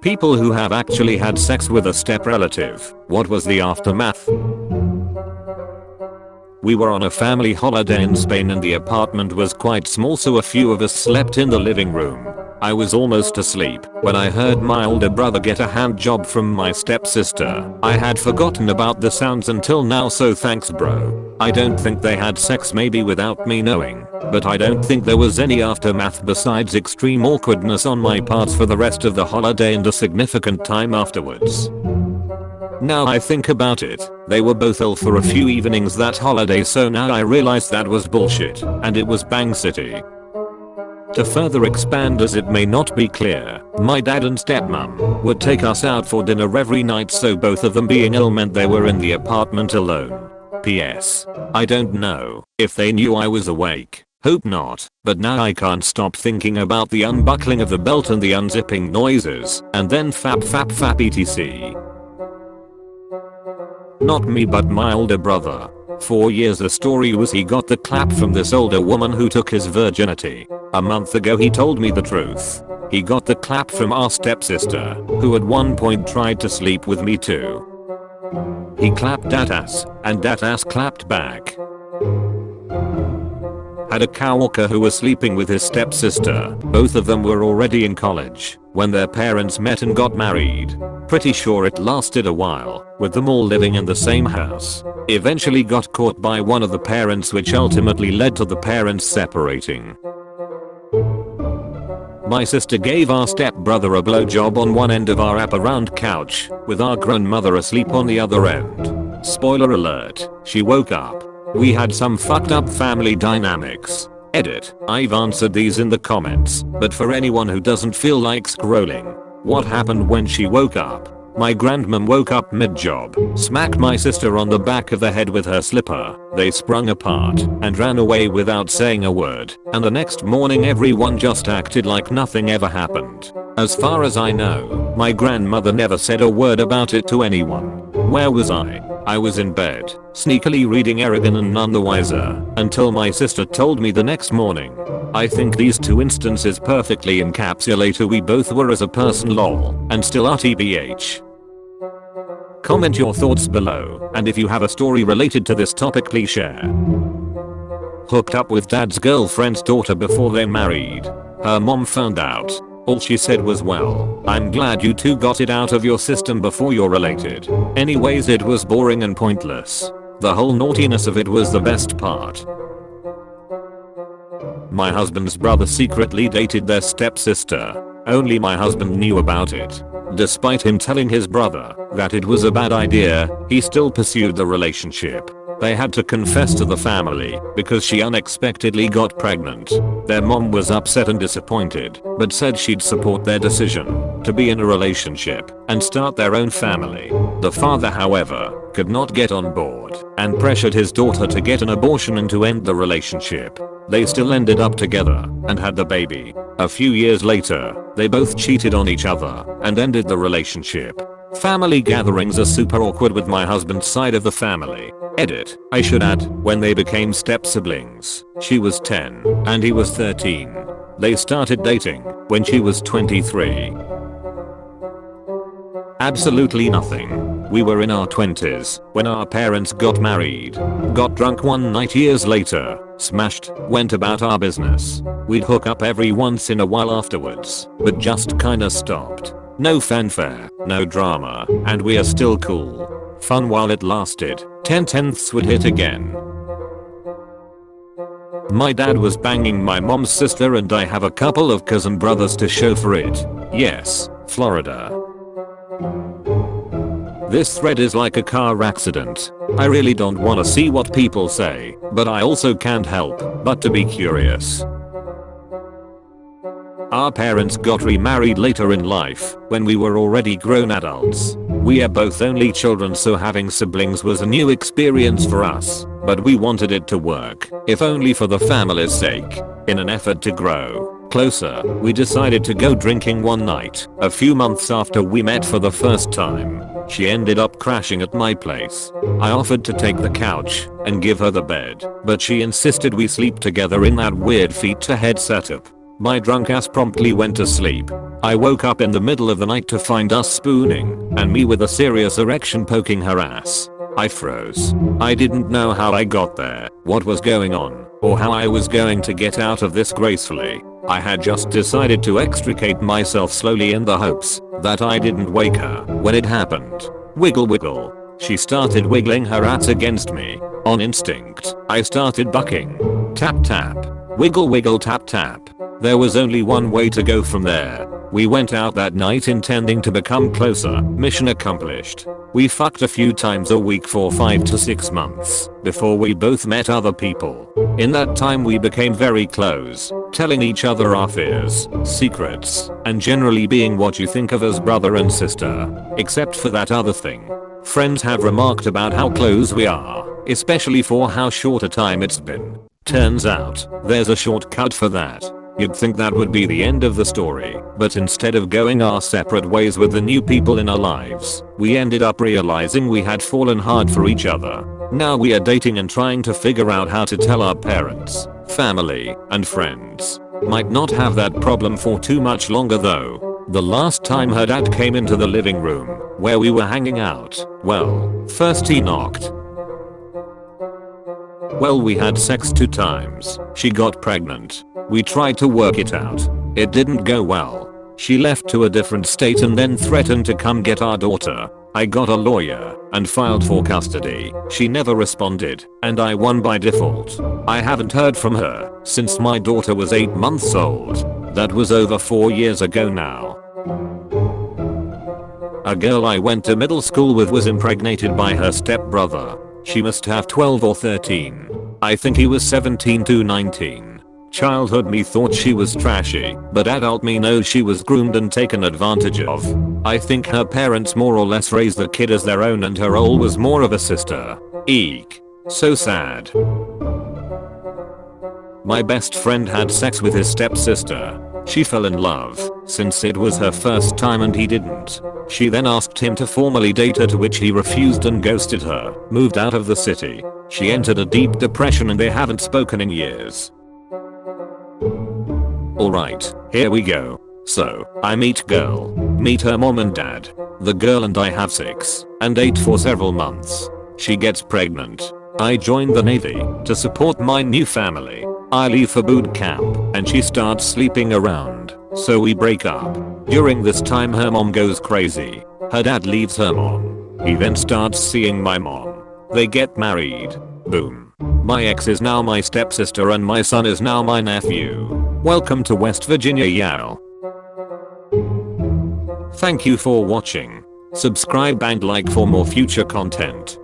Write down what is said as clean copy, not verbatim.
People who have actually had sex with a step relative. What was the aftermath? We were on a family holiday in Spain and the apartment was quite small, so a few of us slept in the living room. I was almost asleep when I heard my older brother get a hand job from my stepsister. I had forgotten about the sounds until now, so thanks bro. I don't think they had sex, maybe without me knowing, but I don't think there was any aftermath besides extreme awkwardness on my part for the rest of the holiday and a significant time afterwards. Now I think about it, they were both ill for a few evenings that holiday, so now I realize that was bullshit and it was Bang City. To further expand, as it may not be clear, my dad and stepmom would take us out for dinner every night, so both of them being ill meant they were in the apartment alone. PS. I don't know if they knew I was awake. Hope not, but now I can't stop thinking about the unbuckling of the belt and the unzipping noises, and then fap etc. Not me, but my older brother. 4 years the story was he got the clap from this older woman who took his virginity. A month ago he told me the truth. He got the clap from our stepsister, who at one point tried to sleep with me too. He clapped that ass, and that ass clapped back. Had a coworker who was sleeping with his stepsister. Both of them were already in college when their parents met and got married. Pretty sure it lasted a while, with them all living in the same house. Eventually got caught by one of the parents, which ultimately led to the parents separating. My sister gave our stepbrother a blowjob on one end of our wraparound couch, with our grown mother asleep on the other end. Spoiler alert, she woke up. We had some fucked up family dynamics. Edit. I've answered these in the comments, but for anyone who doesn't feel like scrolling. What happened when she woke up? My grandmom woke up mid-job, smacked my sister on the back of the head with her slipper. They sprung apart and ran away without saying a word, and the next morning everyone just acted like nothing ever happened. As far as I know, my grandmother never said a word about it to anyone. Where was I? I was in bed, sneakily reading Eragon and none the wiser, until my sister told me the next morning. I think these two instances perfectly encapsulate who we both were as a person, lol, and still are tbh. Comment your thoughts below, and if you have a story related to this topic, please share. Hooked up with dad's girlfriend's daughter before they married. Her mom found out. All she said was, well, I'm glad you two got it out of your system before you're related. Anyways, it was boring and pointless. The whole naughtiness of it was the best part. My husband's brother secretly dated their stepsister. Only my husband knew about it. Despite him telling his brother that it was a bad idea, he still pursued the relationship. They had to confess to the family because she unexpectedly got pregnant. Their mom was upset and disappointed, but said she'd support their decision to be in a relationship and start their own family. The father, however, could not get on board and pressured his daughter to get an abortion and to end the relationship. They still ended up together and had the baby. A few years later, they both cheated on each other and ended the relationship. Family gatherings are super awkward with my husband's side of the family. Edit. I should add, when they became step siblings, she was 10 and he was 13. They started dating when she was 23. Absolutely nothing. We were in our 20s when our parents got married. Got drunk one night years later, smashed, went about our business. We'd hook up every once in a while afterwards, but just kinda stopped. No fanfare, no drama, and we are still cool. Fun while it lasted. 10/10ths would hit again. My dad was banging my mom's sister and I have a couple of cousin brothers to show for it. Yes, Florida. This thread is like a car accident. I really don't want to see what people say, but I also can't help but to be curious. Our parents got remarried later in life, when we were already grown adults. We are both only children, so having siblings was a new experience for us, but we wanted it to work, if only for the family's sake. In an effort to grow closer, we decided to go drinking one night, a few months after we met for the first time. She ended up crashing at my place. I offered to take the couch and give her the bed, but she insisted we sleep together in that weird feet to head setup. My drunk ass promptly went to sleep. I woke up in the middle of the night to find us spooning, and me with a serious erection poking her ass. I froze. I didn't know how I got there, what was going on, or how I was going to get out of this gracefully. I had just decided to extricate myself slowly in the hopes that I didn't wake her when it happened. Wiggle wiggle. She started wiggling her ass against me. On instinct, I started bucking. Tap tap. Wiggle wiggle tap tap. There was only one way to go from there. We went out that night intending to become closer. Mission accomplished. We fucked a few times a week for 5 to 6 months before we both met other people. In that time we became very close, telling each other our fears, secrets, and generally being what you think of as brother and sister. Except for that other thing. Friends have remarked about how close we are, especially for how short a time it's been. Turns out, there's a shortcut for that. You'd think that would be the end of the story, but instead of going our separate ways with the new people in our lives, we ended up realizing we had fallen hard for each other. Now we are dating and trying to figure out how to tell our parents, family, and friends. Might not have that problem for too much longer though. The last time her dad came into the living room, where we were hanging out, well, first he knocked. Well, we had sex 2 times. She got pregnant. We tried to work it out. It didn't go well. She left to a different state and then threatened to come get our daughter. I got a lawyer and filed for custody. She never responded, and I won by default. I haven't heard from her since my daughter was 8 months old. That was over 4 years ago now. A girl I went to middle school with was impregnated by her stepbrother. She must have 12 or 13. I think he was 17 to 19. Childhood me thought she was trashy, but adult me knows she was groomed and taken advantage of. I think her parents more or less raised the kid as their own and her role was more of a sister. Eek. So sad. My best friend had sex with his stepsister. She fell in love, since it was her first time and he didn't. She then asked him to formally date her, to which he refused and ghosted her, moved out of the city. She entered a deep depression and they haven't spoken in years. Alright, here we go. So, I meet girl. Meet her mom and dad. The girl and I have sex and date for several months. She gets pregnant. I join the Navy to support my new family. I leave for boot camp and she starts sleeping around, so we break up. During this time her mom goes crazy. Her dad leaves her mom. He then starts seeing my mom. They get married. Boom. My ex is now my stepsister and my son is now my nephew. Welcome to West Virginia, y'all. Thank you for watching. Subscribe and like for more future content.